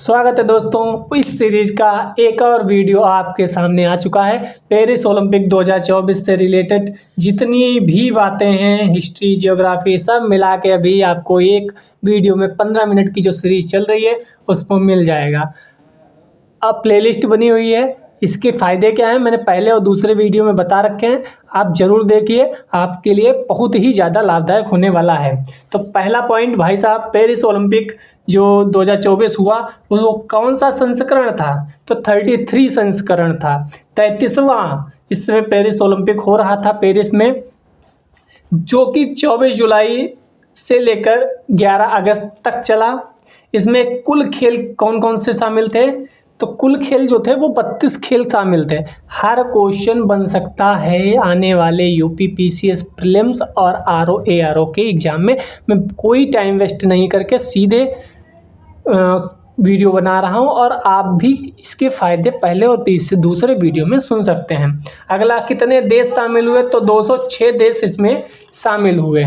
स्वागत है दोस्तों। इस सीरीज का एक और वीडियो आपके सामने आ चुका है। पेरिस ओलंपिक 2024 से रिलेटेड जितनी भी बातें हैं, हिस्ट्री, जियोग्राफी, सब मिला के अभी आपको एक वीडियो में 15 मिनट की जो सीरीज चल रही है उसमें मिल जाएगा। अब प्लेलिस्ट बनी हुई है। इसके फ़ायदे क्या हैं मैंने पहले और दूसरे वीडियो में बता रखे हैं, आप ज़रूर देखिए, आपके लिए बहुत ही ज़्यादा लाभदायक होने वाला है। तो पहला पॉइंट भाई साहब, पेरिस ओलंपिक जो 2024 हुआ वो कौन सा संस्करण था? तो 33 संस्करण था, 33वां इसमें पेरिस ओलंपिक हो रहा था पेरिस में, जो कि 24 जुलाई से लेकर 11 अगस्त तक चला। इसमें कुल खेल कौन कौन से शामिल थे? तो कुल खेल जो थे वो 32 खेल शामिल थे। हर क्वेश्चन बन सकता है आने वाले यूपी पीसीएस प्रीलिम्स और आरओ एआरओ के एग्ज़ाम में। मैं कोई टाइम वेस्ट नहीं करके सीधे वीडियो बना रहा हूं और आप भी इसके फ़ायदे पहले और दूसरे वीडियो में सुन सकते हैं। अगला, कितने देश शामिल हुए? तो 206 देश इसमें शामिल हुए।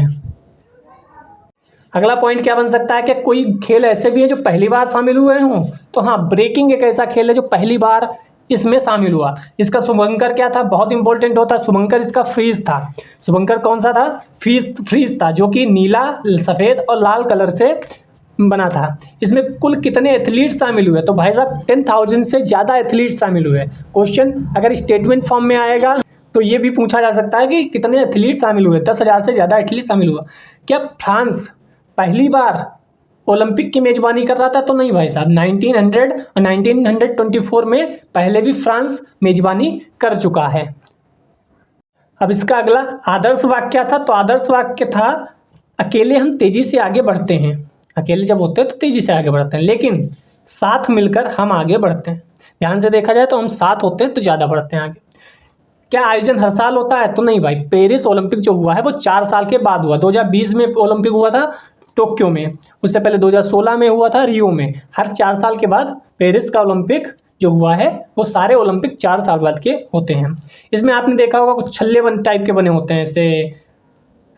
अगला पॉइंट क्या बन सकता है कि कोई खेल ऐसे भी हैं जो पहली बार शामिल हुए हों? तो हाँ, ब्रेकिंग एक ऐसा खेल है जो पहली बार इसमें शामिल हुआ। इसका शुभंकर क्या था? बहुत इंपॉर्टेंट होता है शुभंकर, इसका फ्रीज था। शुभंकर कौन सा था? फ्रीज था, जो कि नीला, सफ़ेद और लाल कलर से बना था। इसमें कुल कितने एथलीट शामिल हुए? तो भाई साहब 10,000 से ज़्यादा एथलीट शामिल हुए। क्वेश्चन अगर स्टेटमेंट फॉर्म में आएगा तो ये भी पूछा जा सकता है कि कितने एथलीट शामिल हुए। 10,000 से ज़्यादा एथलीट शामिल हुआ। क्या फ्रांस पहली बार ओलंपिक की मेज़बानी कर रहा था? तो नहीं भाई साहब, 1900 और 1924 में पहले भी फ्रांस मेज़बानी कर चुका है। अब इसका अगला आदर्श वाक्य क्या था? तो आदर्श वाक्य था, अकेले हम तेज़ी से आगे बढ़ते हैं। अकेले जब होते हैं तो तेज़ी से आगे बढ़ते हैं, लेकिन साथ मिलकर हम आगे बढ़ते हैं। ध्यान से देखा जाए तो हम साथ होते हैं तो ज़्यादा बढ़ते हैं आगे। क्या आयोजन हर साल होता है? तो नहीं भाई, पेरिस ओलंपिक जो हुआ है वो 4 साल के बाद हुआ। 2020 में ओलंपिक हुआ था टोक्यो में, उससे पहले 2016 में हुआ था रियो में। हर 4 साल के बाद पेरिस का ओलंपिक जो हुआ है वो सारे ओलंपिक 4 साल बाद के होते हैं। इसमें आपने देखा होगा कुछ छल्ले टाइप के बने होते हैं,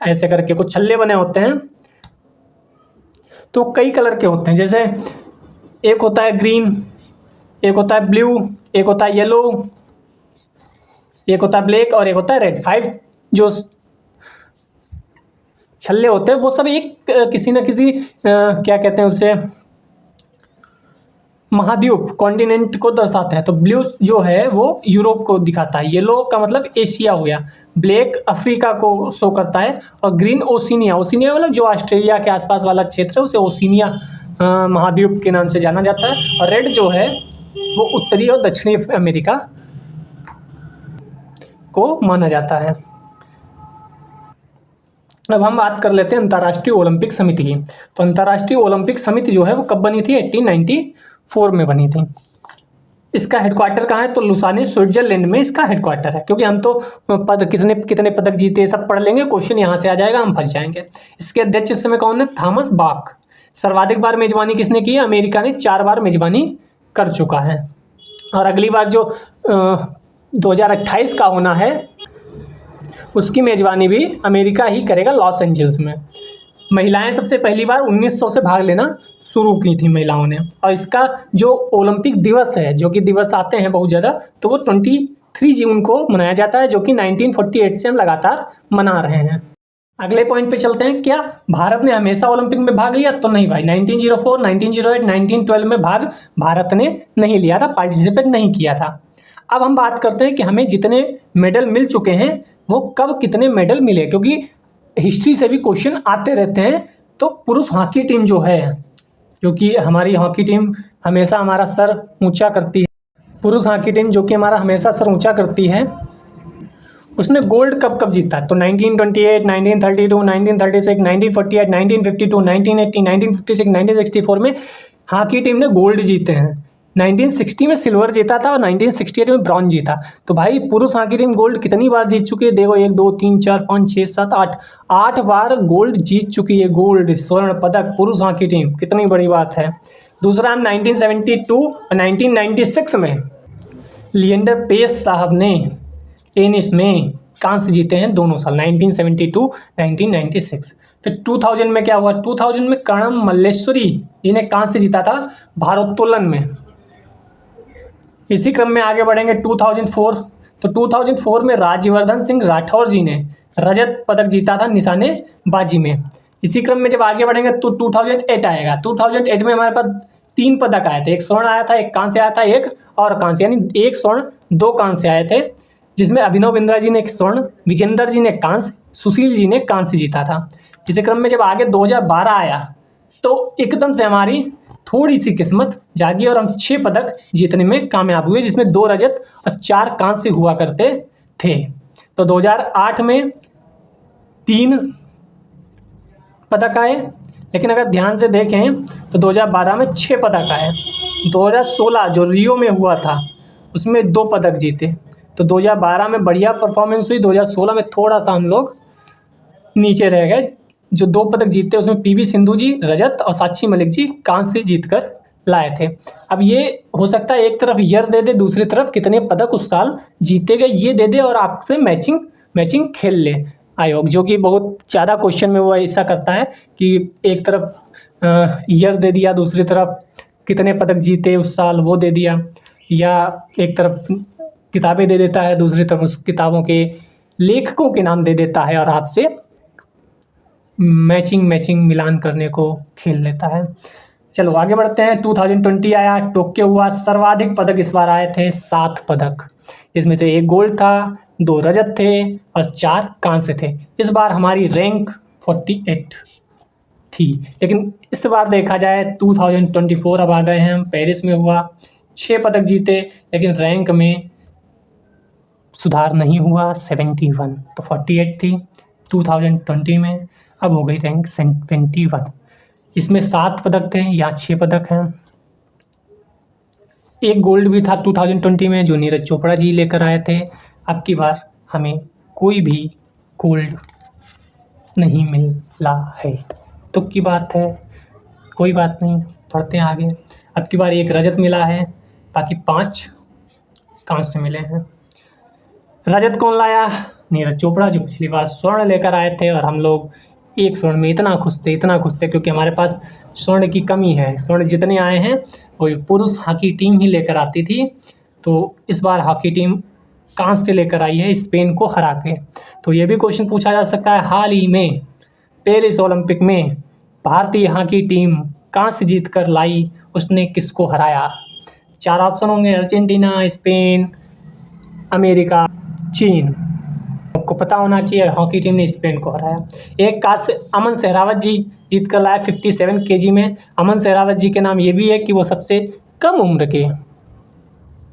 ऐसे करके कुछ छल्ले बने होते हैं। तो कई कलर के होते हैं, जैसे एक होता है ग्रीन, एक होता है ब्लू, एक होता है येलो, एक होता है ब्लैक और एक होता है रेड। 5 जो छल्ले होते हैं वो सब एक किसी न किसी क्या कहते हैं उसे, महाद्वीप, कॉन्टिनेंट को दर्शाते हैं। तो ब्लू जो है वो यूरोप को दिखाता है, येलो का मतलब एशिया हो गया, ब्लैक अफ्रीका को शो करता है और ग्रीन ओशिनिया, ओशिनिया मतलब जो ऑस्ट्रेलिया के आसपास वाला क्षेत्र है उसे ओशिनिया महाद्वीप के नाम से जाना जाता है। और रेड जो है वो उत्तरी और दक्षिणी अमेरिका को माना जाता है। अब हम बात कर लेते हैं अंतर्राष्ट्रीय ओलंपिक समिति की। तो अंतर्राष्ट्रीय ओलंपिक समिति जो है वो कब बनी थी? 1894 में बनी थी। इसका हेडक्वार्टर कहाँ है? तो लुसाने, स्विट्जरलैंड में इसका हेडक्वार्टर है। क्योंकि हम तो कितने पदक जीते सब पढ़ लेंगे, क्वेश्चन यहाँ से आ जाएगा, हम फंस जाएंगे। इसके अध्यक्ष इस समय कौन है? Thomas Bach. सर्वाधिक बार मेजबानी किसने की है? अमेरिका ने 4 बार मेजबानी कर चुका है। और अगली बार जो 2028 का होना है उसकी मेजबानी भी अमेरिका ही करेगा, लॉस एंजल्स में। महिलाएं सबसे पहली बार 1900 से भाग लेना शुरू की थी महिलाओं ने। और इसका जो ओलंपिक दिवस है, जो कि दिवस आते हैं बहुत ज़्यादा, तो वो 23 जून को मनाया जाता है, जो कि 1948 से हम लगातार मना रहे हैं। अगले पॉइंट पे चलते हैं। क्या भारत ने हमेशा ओलंपिक में भाग लिया? तो नहीं भाई, 1904, 1908, 1912 में भाग भारत ने नहीं लिया था, पार्टिसिपेट नहीं किया था। अब हम बात करते हैं कि हमें जितने मेडल मिल चुके हैं वो कब कितने मेडल मिले, क्योंकि हिस्ट्री से भी क्वेश्चन आते रहते हैं। तो पुरुष हॉकी टीम जो है, जो कि हमारी हॉकी टीम हमेशा हमारा सर ऊंचा करती है, पुरुष हॉकी टीम जो कि हमारा हमेशा सर ऊंचा करती है, उसने गोल्ड कब कब जीता? तो 1928, 1932, 1936, 1948, 1952, 1980, 1956, 1964 में हॉकी टीम ने गोल्ड जीते हैं। 1960 में सिल्वर जीता था और 1968 में ब्रॉन्ज जीता। तो भाई पुरुष हॉकी टीम गोल्ड कितनी बार जीत चुकी है? देखो 1 2 3 4 5 6 7 8 8 बार गोल्ड जीत चुकी है। गोल्ड स्वर्ण पदक पुरुष हॉकी टीम, कितनी बड़ी बात है। दूसरा, हम 1972 और 1996 में लिएंडर पेस साहब ने टेनिस में कांस्य जीते हैं दोनों साल, 1972, 1996। फिर 2000 में क्या हुआ, 2000 में कर्णम मल्लेश्वरी जिन्हें कांस्य जीता था भारोत्तोलन में। इसी क्रम में आगे बढ़ेंगे 2004, तो 2004 में राज्यवर्धन सिंह राठौर जी ने रजत पदक जीता था निशानेबाजी में। इसी क्रम में जब आगे बढ़ेंगे तो 2008 आएगा। 2008 में हमारे पास 3 पदक आए थे, एक स्वर्ण आया था, एक कांस्य आया था, एक और कांस्य, यानी एक स्वर्ण 2 कांस्य आए थे, जिसमें अभिनव बिंद्रा जी ने एक स्वर्ण, विजेंदर जी ने कांस्य, सुशील जी ने कांस्य जीता था। इसी क्रम में जब आगे 2012 आया तो एकदम से हमारी थोड़ी सी किस्मत जागी और हम 6 पदक जीतने में कामयाब हुए, जिसमें 2 रजत और 4 कांस्य हुआ करते थे। तो 2008 में 3 पदक आए, लेकिन अगर ध्यान से देखें तो 2012 में 6 पदक आए। 2016 जो रियो में हुआ था उसमें 2 पदक जीते। तो 2012 में बढ़िया परफॉर्मेंस हुई, 2016 में थोड़ा सा हम लोग नीचे रह गए। जो 2 पदक जीते उसमें पीवी सिंधु जी रजत और साक्षी मलिक जी कांस्य जीत कर लाए थे। अब ये हो सकता है एक तरफ ईयर दे दे, दूसरी तरफ कितने पदक उस साल जीते गए ये दे दे और आपसे मैचिंग खेल ले आयोग, जो कि बहुत ज़्यादा क्वेश्चन में वो ऐसा करता है कि एक तरफ ईयर दे दिया, दूसरी तरफ कितने पदक जीते उस साल वो दे दिया, या एक तरफ किताबें दे देता है, दूसरी तरफ उस किताबों के लेखकों के नाम दे देता है और आपसे मैचिंग मिलान करने को खेल लेता है। चलो आगे बढ़ते हैं। 2020 आया, टोक्यो हुआ, सर्वाधिक पदक इस बार आए थे 7 पदक, इसमें से 1 गोल्ड था, 2 रजत थे और 4 कांस्य थे। इस बार हमारी रैंक 48 थी, लेकिन इस बार देखा जाए 2024 अब आ गए हैं हम, पेरिस में हुआ, 6 पदक जीते, लेकिन रैंक में सुधार नहीं हुआ, 71, तो 48 थी 2020 में, अब हो गई रैंक 71। इसमें 7 पदक थे, यहाँ 6 पदक हैं। 1 गोल्ड भी था 2020 में जो नीरज चोपड़ा जी लेकर आए थे। अब की बार हमें कोई भी गोल्ड नहीं मिला है, तो की बात है, कोई बात नहीं, पढ़ते हैं आगे। अब की बार 1 रजत मिला है, बाकी 5 कांस्य मिले हैं। रजत कौन लाया? नीरज चोपड़ा, जो पिछली बार स्वर्ण लेकर आए थे, और हम लोग 1 स्वर्ण में इतना खुश थे क्योंकि हमारे पास स्वर्ण की कमी है। स्वर्ण जितने आए हैं वो पुरुष हॉकी टीम ही लेकर आती थी, तो इस बार हॉकी टीम कांस्य लेकर आई है स्पेन को हरा के। तो ये भी क्वेश्चन पूछा जा सकता है, हाल ही में पेरिस ओलंपिक में भारतीय हॉकी टीम कांस्य जीत कर लाई, उसने किसको हराया? 4 ऑप्शन होंगे, अर्जेंटीना, स्पेन, अमेरिका, चीन। आपको पता होना चाहिए हॉकी टीम ने स्पेन को हराया। 1 कांस्य अमन सहरावत जी जीत कर लाए 57 केजी में। अमन सहरावत जी के नाम ये भी है कि वो सबसे कम उम्र के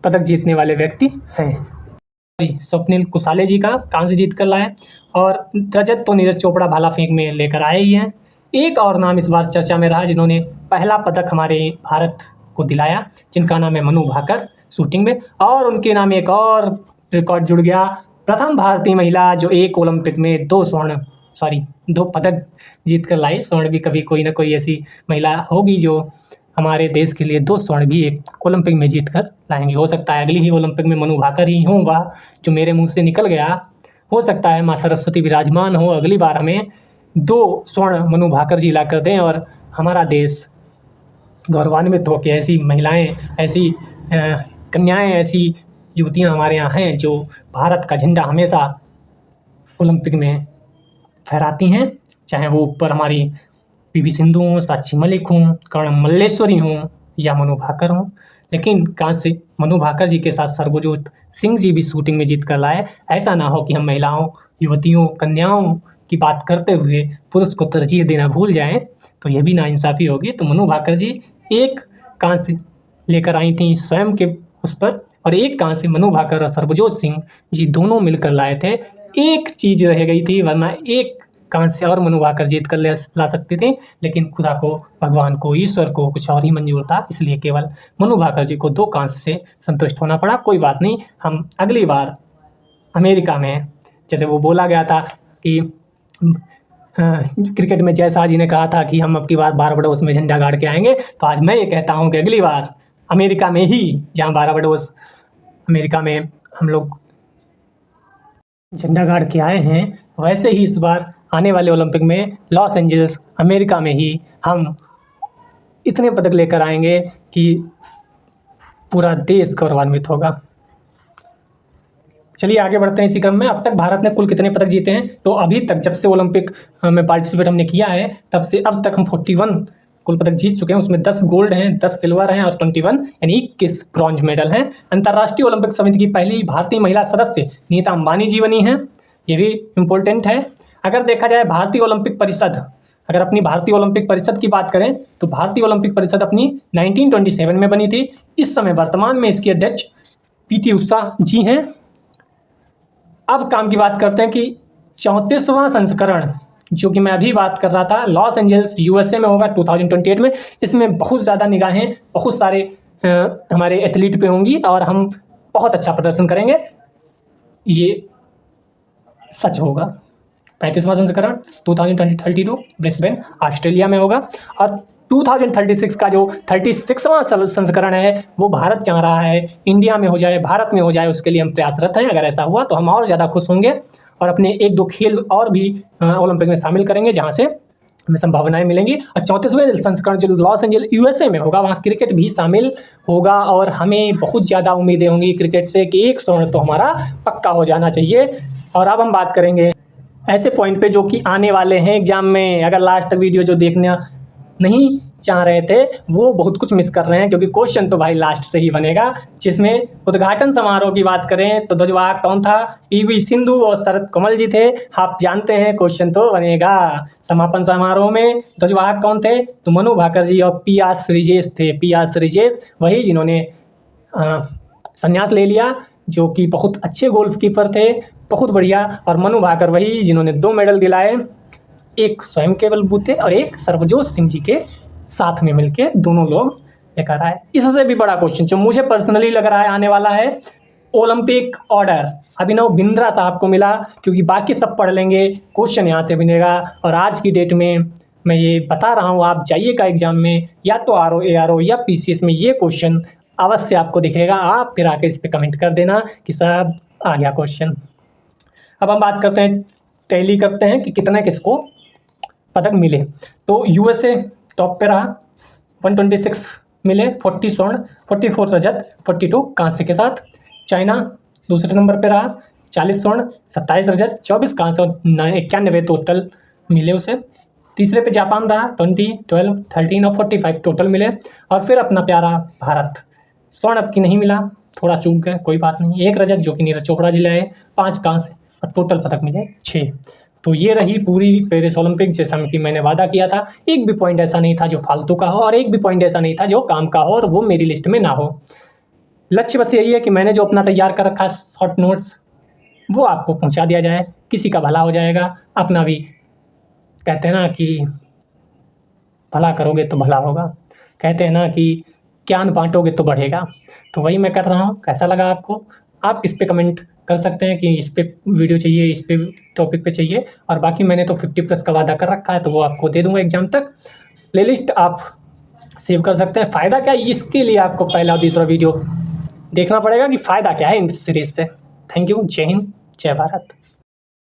पदक जीतने वाले व्यक्ति हैं। स्वप्निल कुसाले जी का कांस्य जीत कर लाए, और रजत तो नीरज चोपड़ा भाला फेंक में लेकर आए ही हैं। एक और नाम इस बार चर्चा में रहा जिन्होंने पहला पदक हमारे भारत को दिलाया, जिनका नाम है मनु भाकर शूटिंग में, और उनके नाम एक और रिकॉर्ड जुड़ गया, प्रथम भारतीय महिला जो 1 ओलंपिक में 2 पदक जीत कर लाई। स्वर्ण भी कभी कोई ना कोई ऐसी महिला होगी जो हमारे देश के लिए 2 स्वर्ण भी एक ओलंपिक में जीत कर लाएंगे। हो सकता है अगली ही ओलंपिक में मनु भाकर ही होगा, जो मेरे मुंह से निकल गया। हो सकता है माँ सरस्वती विराजमान हो, अगली बार हमें 2 स्वर्ण मनु भाकर जी ला कर दें और हमारा देश गौरवान्वित हो कि ऐसी महिलाएं, ऐसी कन्याएं, ऐसी युवतियां हमारे यहाँ हैं जो भारत का झंडा हमेशा ओलंपिक में फहराती हैं, चाहे वो ऊपर हमारी पीवी सिंधु हों, साक्षी मलिक हों, कर्णम मल्लेश्वरी हों या मनु भाकर हों। लेकिन कांस्य मनु भाकर जी के साथ सर्वजोत सिंह जी भी शूटिंग में जीत कर लाए। ऐसा ना हो कि हम महिलाओं, युवतियों, कन्याओं की बात करते हुए पुरुष को तरजीह देना भूल जाएं, तो यह भी नाइंसाफ़ी होगी। तो मनु भाकर जी 1 कांस्य लेकर आई थी स्वयं के उस पर, और 1 कांस्य मनु भाकर और सर्वजोत सिंह जी दोनों मिलकर लाए थे। एक चीज़ रह गई थी, वरना 1 कांस्य और मनु भाकर जीत कर ला सकते थे, लेकिन खुदा को, भगवान को, ईश्वर को कुछ और ही मंजूर था, इसलिए केवल मनु भाकर जी को 2 कांस्य से संतुष्ट होना पड़ा। कोई बात नहीं, हम अगली बार अमेरिका में, जैसे वो बोला गया था कि क्रिकेट में जय शाह जी ने कहा था कि हम अब की बार बारबाडोस में झंडा गाड़ के आएंगे, तो आज मैं ये कहता हूँ कि अगली बार अमेरिका में ही, जहाँ बारबाडोस अमेरिका में हम लोग झंडा गाड़ के आए हैं, वैसे ही इस बार आने वाले ओलंपिक में लॉस एंजल्स अमेरिका में ही हम इतने पदक लेकर आएंगे कि पूरा देश गौरवान्वित होगा। चलिए आगे बढ़ते हैं इसी क्रम में। अब तक भारत ने कुल कितने पदक जीते हैं? तो अभी तक जब से ओलंपिक में पार्टिसिपेट हमने किया है तब से अब तक हम 41 कुल पदक जीत चुके हैं। उसमें 10 गोल्ड हैं, 10 सिल्वर हैं और 21 यानी 21 ब्रॉन्ज मेडल हैं। अंतर्राष्ट्रीय ओलंपिक समिति की पहली भारतीय महिला सदस्य नीता अंबानी जी बनी हैं, ये भी इम्पोर्टेंट है। अगर देखा जाए भारतीय ओलंपिक परिषद, अगर अपनी भारतीय ओलंपिक परिषद की बात करें तो भारतीय ओलंपिक परिषद अपनी 1927 में बनी थी। इस समय वर्तमान में इसकी अध्यक्ष PT उषा जी हैं। अब काम की बात करते हैं कि 34वां संस्करण जो कि मैं अभी बात कर रहा था लॉस एंजल्स USA में होगा 2028 में। इसमें बहुत ज़्यादा निगाहें बहुत सारे हमारे एथलीट पे होंगी और हम बहुत अच्छा प्रदर्शन करेंगे, ये सच होगा। 35वां संस्करण 2032 ब्रिस्बेन ऑस्ट्रेलिया में होगा और 2036 का जो 36वां संस्करण है वो भारत चाह रहा है इंडिया में हो जाए, भारत में हो जाए, उसके लिए हम प्रयासरत हैं। अगर ऐसा हुआ तो हम और ज़्यादा खुश होंगे और अपने 1-2 खेल और भी ओलंपिक में शामिल करेंगे जहाँ से हमें संभावनाएं मिलेंगी। और 34वें संस्करण जो लॉस एंजल्स USA में होगा वहाँ क्रिकेट भी शामिल होगा और हमें बहुत ज़्यादा उम्मीदें होंगी क्रिकेट से कि 1 स्वर्ण तो हमारा पक्का हो जाना चाहिए। और अब हम बात करेंगे ऐसे पॉइंट पे जो कि आने वाले हैं एग्जाम में। अगर लास्ट तक वीडियो जो देखना नहीं चाह रहे थे वो बहुत कुछ मिस कर रहे हैं, क्योंकि क्वेश्चन तो भाई लास्ट से ही बनेगा। जिसमें उद्घाटन समारोह की बात करें तो ध्वजवाहक कौन था? PV सिंधु और शरद कमल जी थे। आप जानते हैं क्वेश्चन तो बनेगा। समापन समारोह में ध्वजवाहक कौन थे? तो मनु भाकर जी और PR श्रीजेश थे। PR श्रीजेश वही जिन्होंने संन्यास ले लिया, जो कि बहुत अच्छे गोल्फ कीपर थे, बहुत बढ़िया। और मनु भाकर वही जिन्होंने 2 मेडल दिलाए, एक स्वयं के बलबूते और एक सर्वजोत सिंह जी के साथ में मिलके दोनों लोग लेकर आए। इससे भी बड़ा क्वेश्चन जो मुझे पर्सनली लग रहा है आने वाला है, ओलंपिक ऑर्डर अभिनव बिंद्रा साहब को मिला, क्योंकि बाकी सब पढ़ लेंगे, क्वेश्चन यहाँ से बनेगा। और आज की डेट में मैं ये बता रहा हूँ, आप जाइएगा एग्जाम में या तो RO ARO या PCS में ये क्वेश्चन अवश्य आपको दिखेगा। आप फिर आके इस पर कमेंट कर देना कि साहब आ गया क्वेश्चन। अब हम बात करते हैं, टैली करते हैं कि कितने किसको पदक मिले। तो USA टॉप पे रहा, 126 मिले, 40 स्वर्ण, 44 रजत, 42 कांस्य के साथ। चाइना दूसरे नंबर पे रहा, 40 स्वर्ण, 27 रजत, 24 कांस्य और 91 टोटल मिले उसे। तीसरे पे जापान रहा, 20, 12, 13 और 45 टोटल मिले। और फिर अपना प्यारा भारत, स्वर्ण अब की नहीं मिला, थोड़ा चूक गए, कोई बात नहीं। 1 रजत जो कि नीरज चोपड़ा जी लाए, 5 कांस्य और टोटल पदक मिले 6। तो ये रही पूरी पेरिस ओलंपिक जैसा कि मैंने वादा किया था। एक भी पॉइंट ऐसा नहीं था जो फालतू का हो और एक भी पॉइंट ऐसा नहीं था जो काम का हो और वो मेरी लिस्ट में ना हो। लक्ष्य बस यही है कि मैंने जो अपना तैयार कर रखा शॉर्ट नोट्स वो आपको पहुंचा दिया जाए, किसी का भला हो जाएगा, अपना भी। कहते हैं ना कि भला करोगे तो भला होगा, कहते हैं ना कि ज्ञान बांटोगे तो बढ़ेगा। तो वही मैं कर रहा हूँ। कैसा लगा आपको? आप इस पे कमेंट कर सकते हैं कि इस पे वीडियो चाहिए, इस पे टॉपिक पे चाहिए। और बाकी मैंने तो 50+ का वादा कर रखा है तो वो आपको दे दूंगा एग्जाम तक। प्लेलिस्ट आप सेव कर सकते हैं। फ़ायदा क्या है, इसके लिए आपको पहला और दूसरा वीडियो देखना पड़ेगा कि फ़ायदा क्या है इन सीरीज़ से। Thank you. जय हिंद, जय भारत।